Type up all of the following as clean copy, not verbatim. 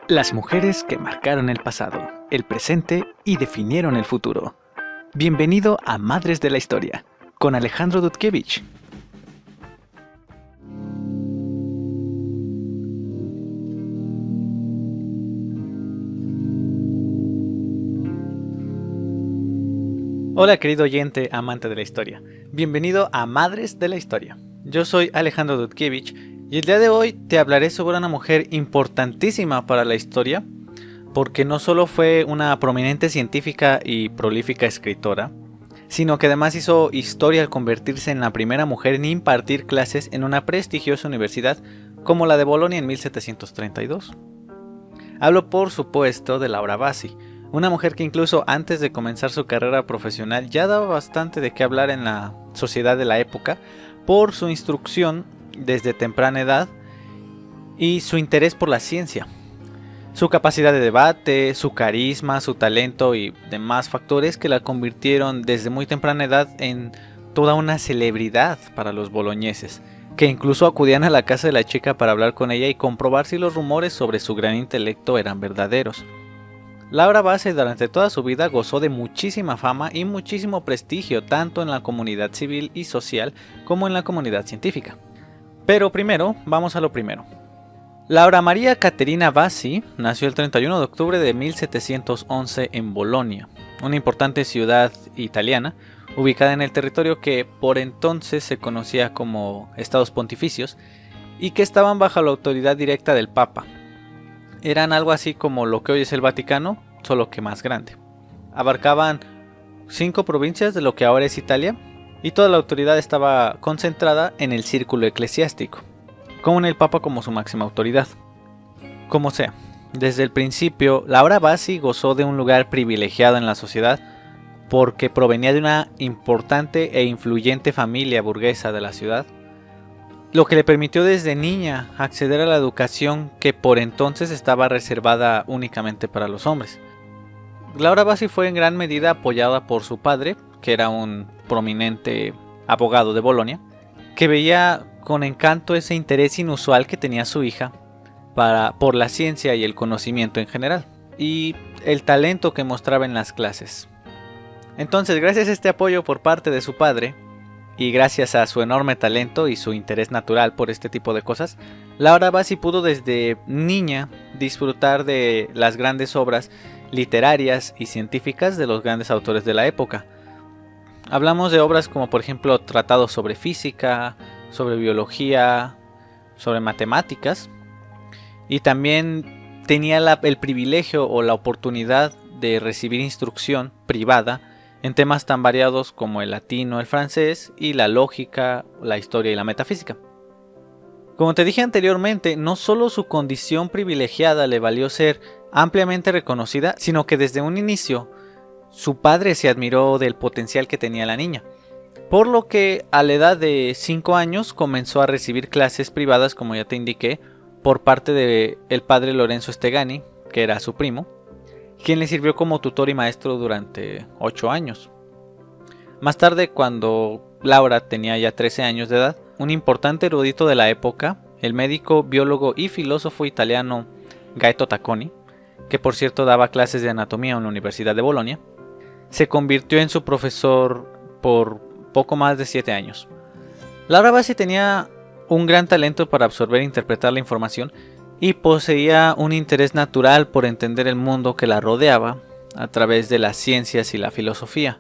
Las mujeres que marcaron el pasado, el presente y definieron el futuro. Bienvenido a Madres de la Historia, con Alejandro Dudkiewicz. Hola querido oyente, amante de la historia. Bienvenido a Madres de la Historia. Yo soy Alejandro Dudkiewicz y el día de hoy te hablaré sobre una mujer importantísima para la historia, porque no solo fue una prominente científica y prolífica escritora, sino que además hizo historia al convertirse en la primera mujer en impartir clases en una prestigiosa universidad como la de Bolonia en 1732. Hablo por supuesto de Laura Bassi, una mujer que incluso antes de comenzar su carrera profesional ya daba bastante de qué hablar en la sociedad de la época por su instrucción desde temprana edad y su interés por la ciencia. Su capacidad de debate, su carisma, su talento y demás factores que la convirtieron desde muy temprana edad en toda una celebridad para los boloñeses, que incluso acudían a la casa de la chica para hablar con ella y comprobar si los rumores sobre su gran intelecto eran verdaderos. Laura Bassi durante toda su vida gozó de muchísima fama y muchísimo prestigio tanto en la comunidad civil y social como en la comunidad científica. Pero primero, vamos a lo primero. Laura María Caterina Bassi nació el 31 de octubre de 1711 en Bolonia, una importante ciudad italiana ubicada en el territorio que por entonces se conocía como Estados Pontificios y que estaban bajo la autoridad directa del Papa. Eran algo así como lo que hoy es el Vaticano, solo que más grande. Abarcaban 5 provincias de lo que ahora es Italia y toda la autoridad estaba concentrada en el círculo eclesiástico, con el Papa como su máxima autoridad. Como sea, desde el principio, Laura Bassi gozó de un lugar privilegiado en la sociedad porque provenía de una importante e influyente familia burguesa de la ciudad, lo que le permitió desde niña acceder a la educación que por entonces estaba reservada únicamente para los hombres. Laura Bassi fue en gran medida apoyada por su padre, que era un prominente abogado de Bolonia, que veía con encanto ese interés inusual que tenía su hija por la ciencia y el conocimiento en general, y el talento que mostraba en las clases. Entonces, gracias a este apoyo por parte de su padre, y gracias a su enorme talento y su interés natural por este tipo de cosas, Laura Bassi pudo desde niña disfrutar de las grandes obras literarias y científicas de los grandes autores de la época. Hablamos de obras como por ejemplo tratados sobre física, sobre biología, sobre matemáticas, y también tenía el privilegio o la oportunidad de recibir instrucción privada en temas tan variados como el latino, el francés y la lógica, la historia y la metafísica. Como te dije anteriormente, no solo su condición privilegiada le valió ser ampliamente reconocida, sino que desde un inicio su padre se admiró del potencial que tenía la niña, por lo que a la edad de 5 años comenzó a recibir clases privadas, como ya te indiqué, por parte del padre Lorenzo Stegani, que era su primo, quien le sirvió como tutor y maestro durante 8 años. Más tarde, cuando Laura tenía ya 13 años de edad, un importante erudito de la época, el médico, biólogo y filósofo italiano Gaeto Tacconi, que por cierto daba clases de anatomía en la Universidad de Bolonia, se convirtió en su profesor por poco más de 7 años. Laura Bassi tenía un gran talento para absorber e interpretar la información y poseía un interés natural por entender el mundo que la rodeaba a través de las ciencias y la filosofía.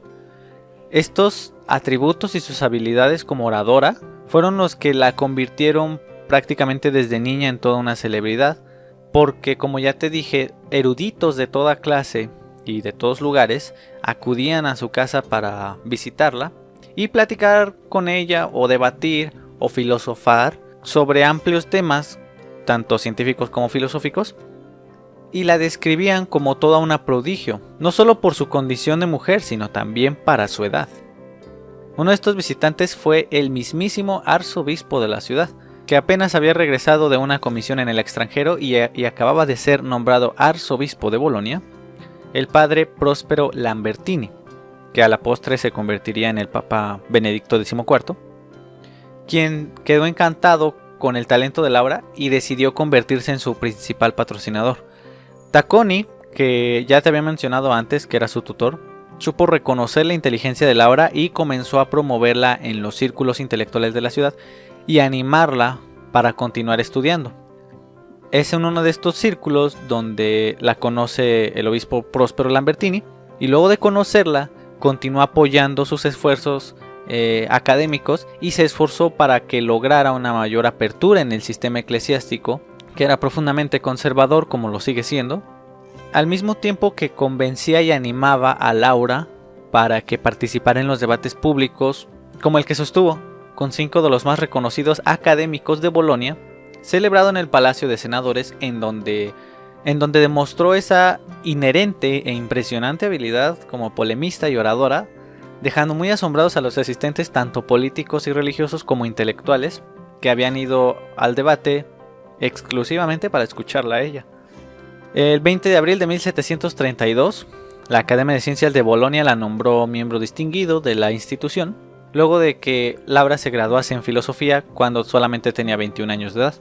Estos atributos y sus habilidades como oradora fueron los que la convirtieron prácticamente desde niña en toda una celebridad, porque como ya te dije, eruditos de toda clase y de todos lugares acudían a su casa para visitarla y platicar con ella o debatir o filosofar sobre amplios temas, tanto científicos como filosóficos, y la describían como toda una prodigio, no solo por su condición de mujer, sino también para su edad. Uno de estos visitantes fue el mismísimo arzobispo de la ciudad, que apenas había regresado de una comisión en el extranjero y acababa de ser nombrado arzobispo de Bolonia, el padre Próspero Lambertini, que a la postre se convertiría en el Papa Benedicto XIV, quien quedó encantado con el talento de Laura y decidió convertirse en su principal patrocinador. Tacconi, que ya te había mencionado antes que era su tutor, supo reconocer la inteligencia de Laura y comenzó a promoverla en los círculos intelectuales de la ciudad y a animarla para continuar estudiando. Es en uno de estos círculos donde la conoce el obispo Prospero Lambertini, y luego de conocerla continuó apoyando sus esfuerzos académicos y se esforzó para que lograra una mayor apertura en el sistema eclesiástico, que era profundamente conservador como lo sigue siendo, al mismo tiempo que convencía y animaba a Laura para que participara en los debates públicos como el que sostuvo con 5 de los más reconocidos académicos de Bolonia, celebrado en el Palacio de Senadores, en donde demostró esa inherente e impresionante habilidad como polemista y oradora, dejando muy asombrados a los asistentes tanto políticos y religiosos como intelectuales que habían ido al debate exclusivamente para escucharla a ella. El 20 de abril de 1732, la Academia de Ciencias de Bolonia la nombró miembro distinguido de la institución, luego de que Laura se graduase en filosofía cuando solamente tenía 21 años de edad.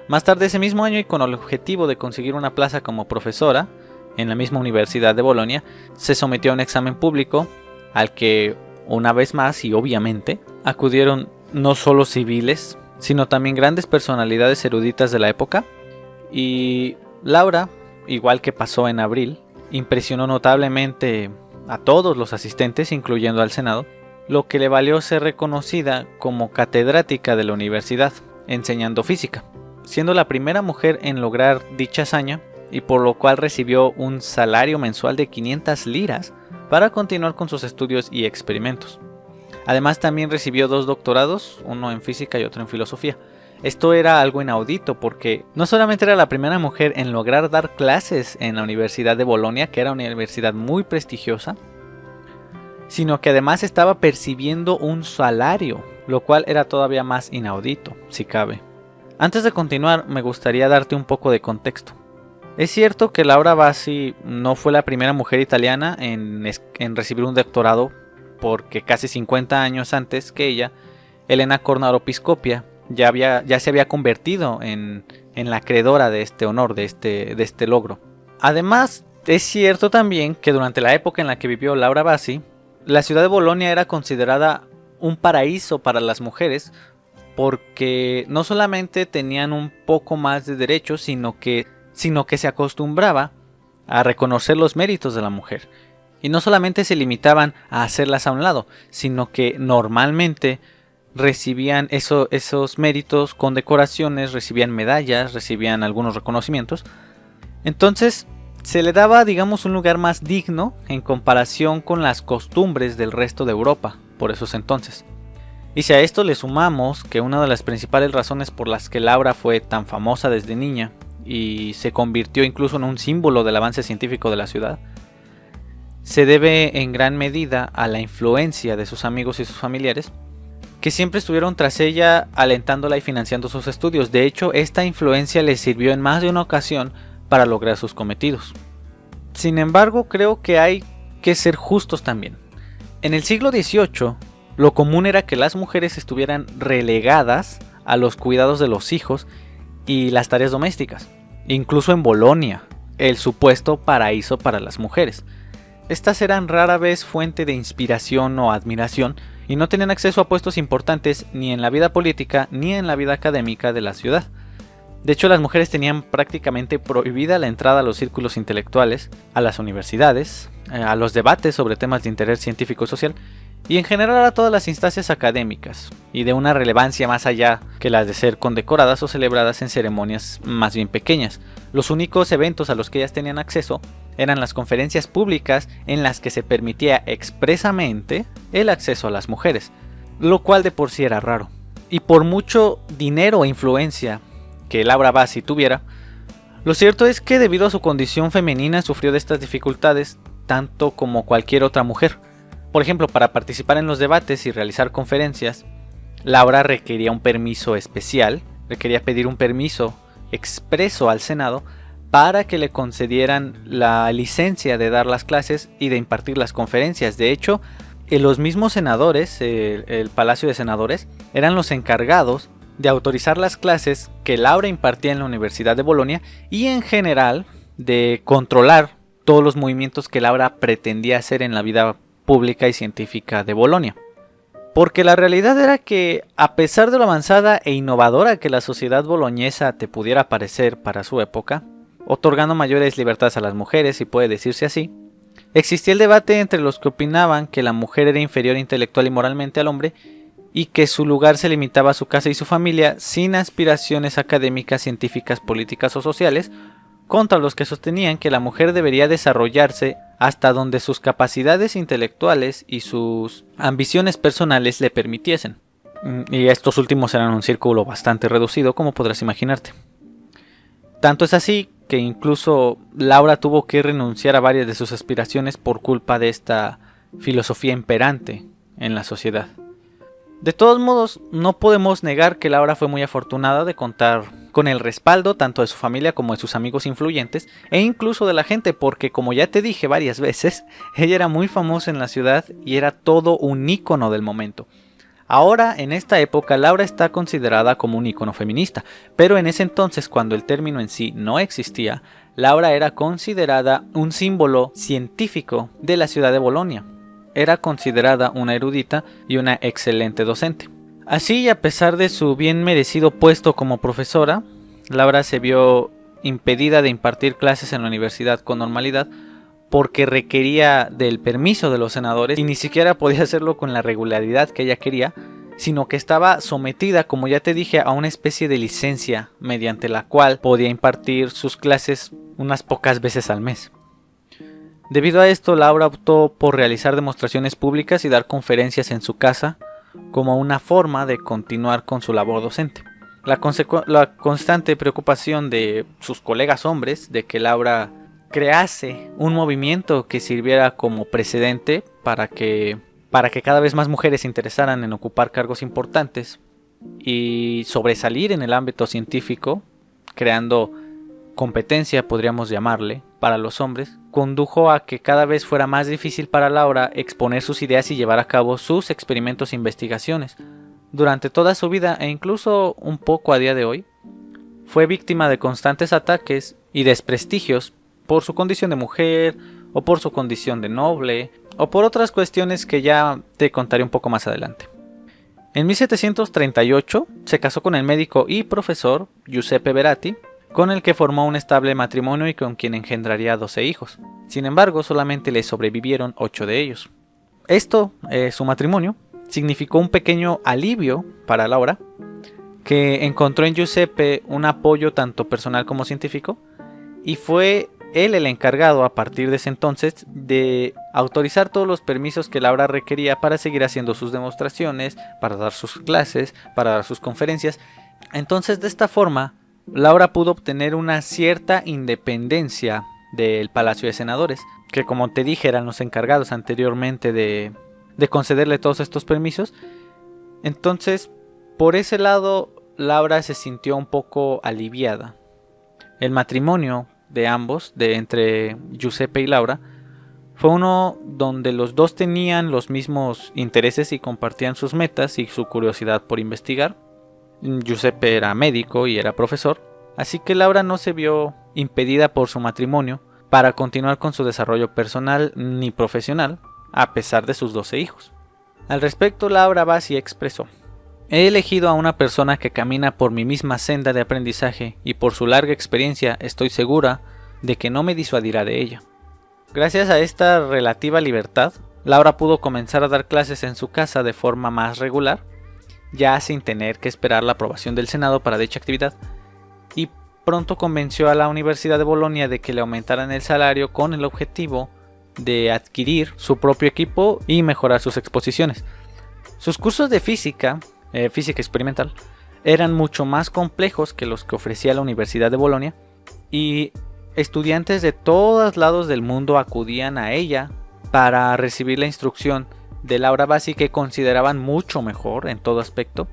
Más tarde ese mismo año, y con el objetivo de conseguir una plaza como profesora en la misma Universidad de Bolonia, se sometió a un examen público al que, una vez más y obviamente, acudieron no solo civiles, sino también grandes personalidades eruditas de la época, y Laura, igual que pasó en abril, impresionó notablemente a todos los asistentes, incluyendo al Senado, lo que le valió ser reconocida como catedrática de la universidad, enseñando física, siendo la primera mujer en lograr dicha hazaña, y por lo cual recibió un salario mensual de 500 liras para continuar con sus estudios y experimentos. Además también recibió 2 doctorados, uno en física y otro en filosofía. Esto era algo inaudito porque no solamente era la primera mujer en lograr dar clases en la Universidad de Bolonia, que era una universidad muy prestigiosa, sino que además estaba percibiendo un salario, lo cual era todavía más inaudito, si cabe. Antes de continuar, me gustaría darte un poco de contexto. Es cierto que Laura Bassi no fue la primera mujer italiana en recibir un doctorado, porque casi 50 años antes que ella, Elena Cornaro Piscopia ya se había convertido en la acreedora de este honor, de este logro. Además, es cierto también que durante la época en la que vivió Laura Bassi, la ciudad de Bolonia era considerada un paraíso para las mujeres, porque no solamente tenían un poco más de derechos, sino que se acostumbraba a reconocer los méritos de la mujer. Y no solamente se limitaban a hacerlas a un lado, sino que normalmente recibían esos méritos con decoraciones, recibían medallas, recibían algunos reconocimientos. Entonces se le daba, digamos, un lugar más digno en comparación con las costumbres del resto de Europa por esos entonces. Y si a esto le sumamos que una de las principales razones por las que Laura fue tan famosa desde niña y se convirtió incluso en un símbolo del avance científico de la ciudad, se debe en gran medida a la influencia de sus amigos y sus familiares, que siempre estuvieron tras ella alentándola y financiando sus estudios. De hecho, esta influencia le sirvió en más de una ocasión para lograr sus cometidos. Sin embargo, creo que hay que ser justos también. En el siglo XVIII, lo común era que las mujeres estuvieran relegadas a los cuidados de los hijos y las tareas domésticas, incluso en Bolonia, el supuesto paraíso para las mujeres. Estas eran rara vez fuente de inspiración o admiración y no tenían acceso a puestos importantes ni en la vida política ni en la vida académica de la ciudad. De hecho, las mujeres tenían prácticamente prohibida la entrada a los círculos intelectuales, a las universidades, a los debates sobre temas de interés científico y social, y en general a todas las instancias académicas, y de una relevancia más allá que las de ser condecoradas o celebradas en ceremonias más bien pequeñas. Los únicos eventos a los que ellas tenían acceso eran las conferencias públicas en las que se permitía expresamente el acceso a las mujeres, lo cual de por sí era raro. Y por mucho dinero e influencia que Laura Bassi tuviera, lo cierto es que debido a su condición femenina sufrió de estas dificultades tanto como cualquier otra mujer. Por ejemplo, para participar en los debates y realizar conferencias, Laura requería un permiso especial, requería pedir un permiso expreso al Senado para que le concedieran la licencia de dar las clases y de impartir las conferencias. De hecho, los mismos senadores, el Palacio de Senadores, eran los encargados de autorizar las clases que Laura impartía en la Universidad de Bolonia y en general de controlar todos los movimientos que Laura pretendía hacer en la vida pública y científica de Bolonia. Porque la realidad era que, a pesar de lo avanzada e innovadora que la sociedad boloñesa te pudiera parecer para su época, otorgando mayores libertades a las mujeres, si puede decirse así, existía el debate entre los que opinaban que la mujer era inferior intelectual y moralmente al hombre y que su lugar se limitaba a su casa y su familia sin aspiraciones académicas, científicas, políticas o sociales, contra los que sostenían que la mujer debería desarrollarse hasta donde sus capacidades intelectuales y sus ambiciones personales le permitiesen. Y estos últimos eran un círculo bastante reducido, como podrás imaginarte. Tanto es así que incluso Laura tuvo que renunciar a varias de sus aspiraciones por culpa de esta filosofía imperante en la sociedad. De todos modos, no podemos negar que Laura fue muy afortunada de contar con el respaldo tanto de su familia como de sus amigos influyentes e incluso de la gente, porque como ya te dije varias veces, ella era muy famosa en la ciudad y era todo un ícono del momento. Ahora, en esta época, Laura está considerada como un ícono feminista, pero en ese entonces, cuando el término en sí no existía, Laura era considerada un símbolo científico de la ciudad de Bolonia. Era considerada una erudita y una excelente docente. Así, a pesar de su bien merecido puesto como profesora, Laura se vio impedida de impartir clases en la universidad con normalidad porque requería del permiso de los senadores y ni siquiera podía hacerlo con la regularidad que ella quería, sino que estaba sometida, como ya te dije, a una especie de licencia mediante la cual podía impartir sus clases unas pocas veces al mes. Debido a esto, Laura optó por realizar demostraciones públicas y dar conferencias en su casa como una forma de continuar con su labor docente. La constante preocupación de sus colegas hombres de que Laura crease un movimiento que sirviera como precedente para que cada vez más mujeres se interesaran en ocupar cargos importantes y sobresalir en el ámbito científico, creando competencia, podríamos llamarle, para los hombres, condujo a que cada vez fuera más difícil para Laura exponer sus ideas y llevar a cabo sus experimentos e investigaciones. Durante toda su vida e incluso un poco a día de hoy, fue víctima de constantes ataques y desprestigios por su condición de mujer, o por su condición de noble, o por otras cuestiones que ya te contaré un poco más adelante. En 1738 se casó con el médico y profesor Giuseppe Berati, con el que formó un estable matrimonio y con quien engendraría 12 hijos. Sin embargo, solamente le sobrevivieron 8 de ellos. Esto, su matrimonio, significó un pequeño alivio para Laura, que encontró en Giuseppe un apoyo tanto personal como científico, y fue él el encargado a partir de ese entonces de autorizar todos los permisos que Laura requería para seguir haciendo sus demostraciones, para dar sus clases, para dar sus conferencias. Entonces, de esta forma, Laura pudo obtener una cierta independencia del Palacio de Senadores, que como te dije eran los encargados anteriormente de concederle todos estos permisos. Entonces, por ese lado, Laura se sintió un poco aliviada. El matrimonio de ambos, entre Giuseppe y Laura, fue uno donde los dos tenían los mismos intereses y compartían sus metas y su curiosidad por investigar. Giuseppe era médico y era profesor, así que Laura no se vio impedida por su matrimonio para continuar con su desarrollo personal ni profesional, a pesar de sus 12 hijos. Al respecto, Laura Bassi expresó: he elegido a una persona que camina por mi misma senda de aprendizaje y por su larga experiencia estoy segura de que no me disuadirá de ella. Gracias a esta relativa libertad, Laura pudo comenzar a dar clases en su casa de forma más regular, ya sin tener que esperar la aprobación del Senado para dicha actividad, y pronto convenció a la Universidad de Bolonia de que le aumentaran el salario con el objetivo de adquirir su propio equipo y mejorar sus exposiciones. Sus cursos de física experimental, eran mucho más complejos que los que ofrecía la Universidad de Bolonia, y estudiantes de todos lados del mundo acudían a ella para recibir la instrucción de Laura Bassi, que consideraban mucho mejor en todo aspecto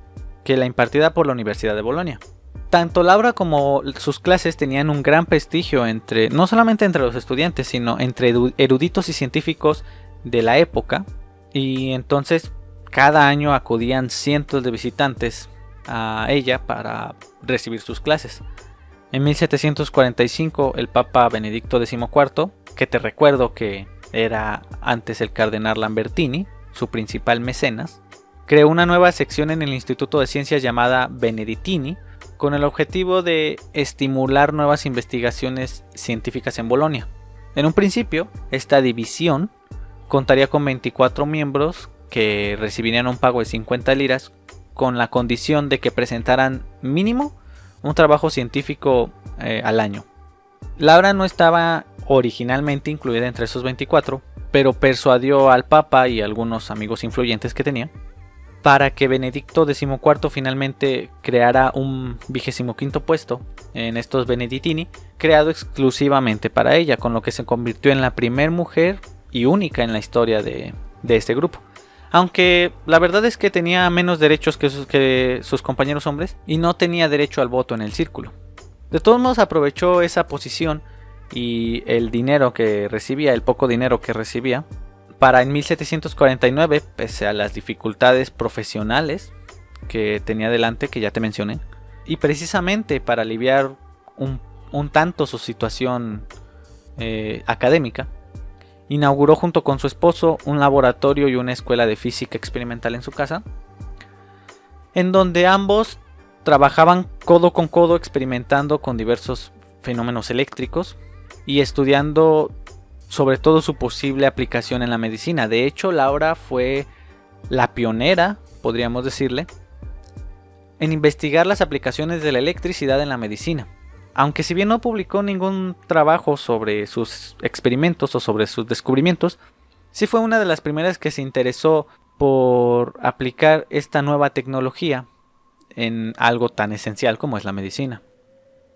que la impartida por la Universidad de Bolonia. Tanto Laura como sus clases tenían un gran prestigio no solamente entre los estudiantes, sino entre eruditos y científicos de la época, y entonces cada año acudían cientos de visitantes a ella para recibir sus clases. En 1745 el Papa Benedicto XIV, que te recuerdo que era antes el cardenal Lambertini, su principal mecenas, creó una nueva sección en el Instituto de Ciencias llamada Benedettini, con el objetivo de estimular nuevas investigaciones científicas en Bolonia. En un principio, esta división contaría con 24 miembros que recibirían un pago de 50 liras con la condición de que presentaran mínimo un trabajo científico al año. Laura no estaba originalmente incluida entre esos 24, pero persuadió al Papa y a algunos amigos influyentes que tenía para que Benedicto XIV finalmente creara un 25º puesto en estos Benedettini, creado exclusivamente para ella, con lo que se convirtió en la primera mujer y única en la historia de este grupo. Aunque la verdad es que tenía menos derechos que sus compañeros hombres y no tenía derecho al voto en el círculo. De todos modos aprovechó esa posición y el dinero que recibía, el poco dinero que recibía, para en 1749, pese a las dificultades profesionales que tenía delante, que ya te mencioné, y precisamente para aliviar un tanto su situación académica, inauguró junto con su esposo un laboratorio y una escuela de física experimental en su casa, en donde ambos trabajaban codo con codo experimentando con diversos fenómenos eléctricos y estudiando sobre todo su posible aplicación en la medicina. De hecho, Laura fue la pionera, podríamos decirle, en investigar las aplicaciones de la electricidad en la medicina. Aunque si bien no publicó ningún trabajo sobre sus experimentos o sobre sus descubrimientos, sí fue una de las primeras que se interesó por aplicar esta nueva tecnología en algo tan esencial como es la medicina.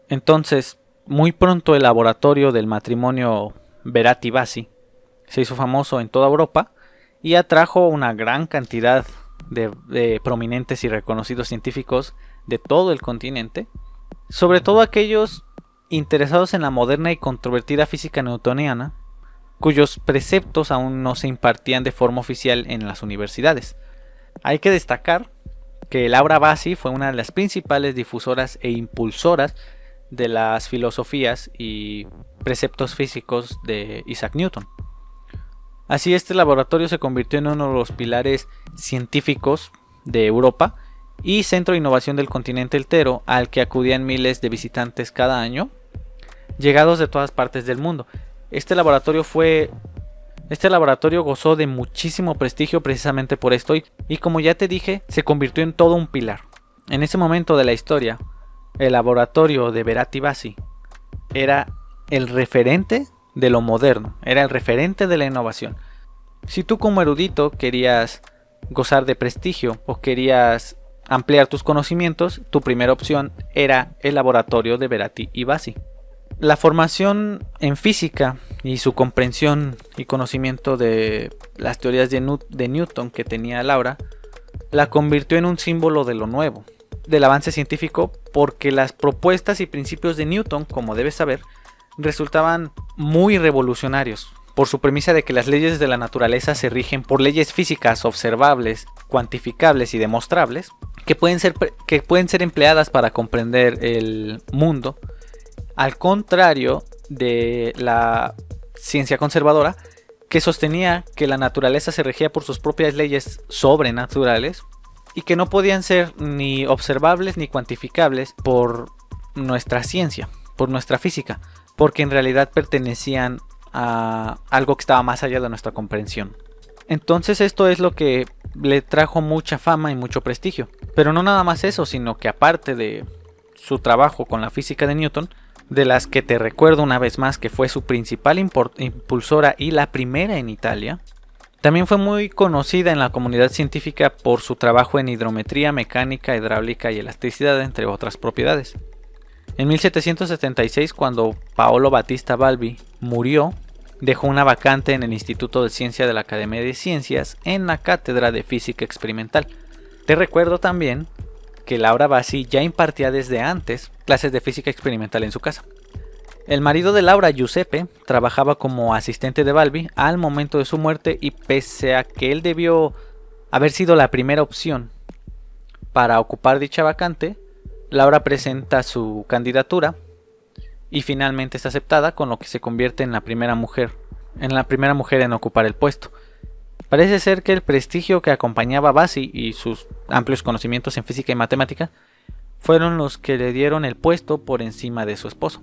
Entonces, muy pronto el laboratorio del matrimonio Berati-Bassi se hizo famoso en toda Europa y atrajo una gran cantidad de prominentes y reconocidos científicos de todo el continente, sobre todo aquellos interesados en la moderna y controvertida física newtoniana, cuyos preceptos aún no se impartían de forma oficial en las universidades. Hay que destacar que Laura Bassi fue una de las principales difusoras e impulsoras de las filosofías y preceptos físicos de Isaac Newton. Así, este laboratorio se convirtió en uno de los pilares científicos de Europa y centro de innovación del continente entero, al que acudían miles de visitantes cada año, llegados de todas partes del mundo. Este laboratorio gozó de muchísimo prestigio precisamente por esto y como ya te dije, se convirtió en todo un pilar. En ese momento de la historia, el laboratorio de Berati-Bassi era el referente de lo moderno, era el referente de la innovación. Si tú como erudito querías gozar de prestigio o querías ampliar tus conocimientos, tu primera opción era el laboratorio de Berati y Bassi. La formación en física y su comprensión y conocimiento de las teorías de Newton que tenía Laura la convirtió en un símbolo de lo nuevo, del avance científico, porque las propuestas y principios de Newton, como debes saber, resultaban muy revolucionarios por su premisa de que las leyes de la naturaleza se rigen por leyes físicas observables, cuantificables y demostrables, que pueden ser empleadas para comprender el mundo, al contrario de la ciencia conservadora, que sostenía que la naturaleza se regía por sus propias leyes sobrenaturales y que no podían ser ni observables ni cuantificables por nuestra ciencia, por nuestra física, porque en realidad pertenecían a algo que estaba más allá de nuestra comprensión. Entonces esto es lo que le trajo mucha fama y mucho prestigio. Pero no nada más eso, sino que aparte de su trabajo con la física de Newton, de las que te recuerdo una vez más que fue su principal impulsora y la primera en Italia, también fue muy conocida en la comunidad científica por su trabajo en hidrometría, mecánica, hidráulica y elasticidad, entre otras propiedades. En 1776, cuando Paolo Battista Balbi murió, dejó una vacante en el Instituto de Ciencia de la Academia de Ciencias en la Cátedra de Física Experimental. Te recuerdo también que Laura Bassi ya impartía desde antes clases de física experimental en su casa. El marido de Laura, Giuseppe, trabajaba como asistente de Balbi al momento de su muerte y pese a que él debió haber sido la primera opción para ocupar dicha vacante, Laura presenta su candidatura y finalmente es aceptada, con lo que se convierte en la primera mujer en ocupar el puesto. Parece ser que el prestigio que acompañaba a Bassi y sus amplios conocimientos en física y matemática fueron los que le dieron el puesto por encima de su esposo,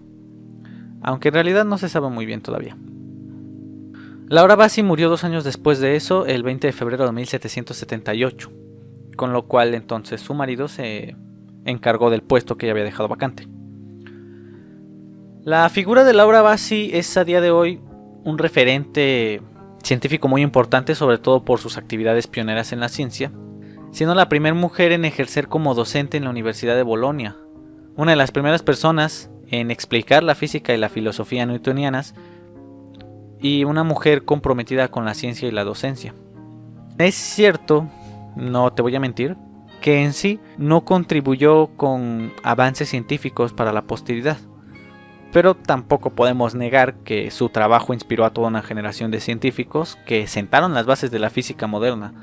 aunque en realidad no se sabe muy bien todavía. Laura Bassi murió 2 años después de eso, el 20 de febrero de 1778, con lo cual entonces su marido se encargó del puesto que ella había dejado vacante. La figura de Laura Bassi es a día de hoy un referente científico muy importante, sobre todo por sus actividades pioneras en la ciencia, siendo la primera mujer en ejercer como docente en la Universidad de Bolonia, una de las primeras personas en explicar la física y la filosofía newtonianas, y una mujer comprometida con la ciencia y la docencia. Es cierto, no te voy a mentir, que en sí no contribuyó con avances científicos para la posteridad, pero tampoco podemos negar que su trabajo inspiró a toda una generación de científicos que sentaron las bases de la física moderna,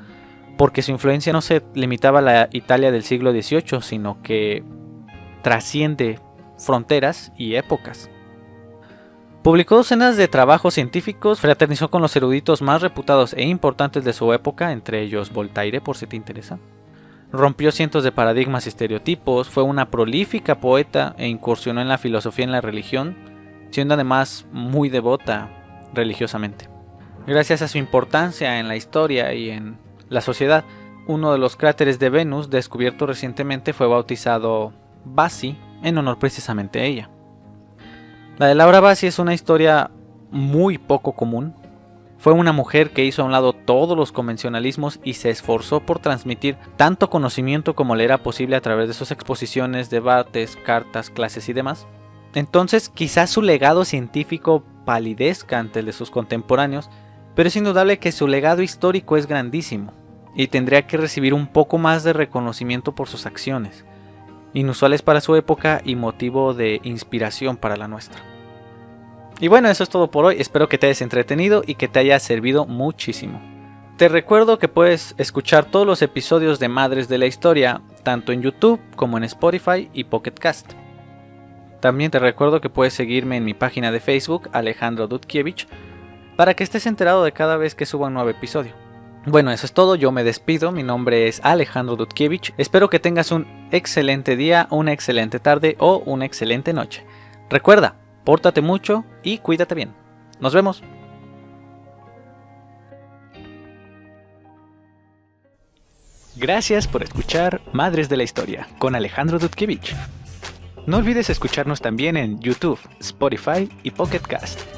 porque su influencia no se limitaba a la Italia del siglo XVIII, sino que trasciende fronteras y épocas. Publicó docenas de trabajos científicos, fraternizó con los eruditos más reputados e importantes de su época, entre ellos Voltaire, por si te interesa. Rompió cientos de paradigmas y estereotipos, fue una prolífica poeta e incursionó en la filosofía y en la religión, siendo además muy devota religiosamente. Gracias a su importancia en la historia y en la sociedad, uno de los cráteres de Venus descubierto recientemente fue bautizado Bassi en honor precisamente a ella. La de Laura Bassi es una historia muy poco común. Fue una mujer que hizo a un lado todos los convencionalismos y se esforzó por transmitir tanto conocimiento como le era posible a través de sus exposiciones, debates, cartas, clases y demás. Entonces quizás su legado científico palidezca ante el de sus contemporáneos, pero es indudable que su legado histórico es grandísimo y tendría que recibir un poco más de reconocimiento por sus acciones, inusuales para su época y motivo de inspiración para la nuestra. Y bueno, eso es todo por hoy, espero que te hayas entretenido y que te haya servido muchísimo. Te recuerdo que puedes escuchar todos los episodios de Madres de la Historia, tanto en YouTube como en Spotify y Pocket Cast. También te recuerdo que puedes seguirme en mi página de Facebook, Alejandro Dudkiewicz, para que estés enterado de cada vez que suba un nuevo episodio. Bueno, eso es todo, yo me despido, mi nombre es Alejandro Dudkiewicz, espero que tengas un excelente día, una excelente tarde o una excelente noche. Recuerda, pórtate mucho y cuídate bien. Nos vemos. Gracias por escuchar Madres de la Historia con Alejandro Dudkiewicz. No olvides escucharnos también en YouTube, Spotify y Pocket Cast.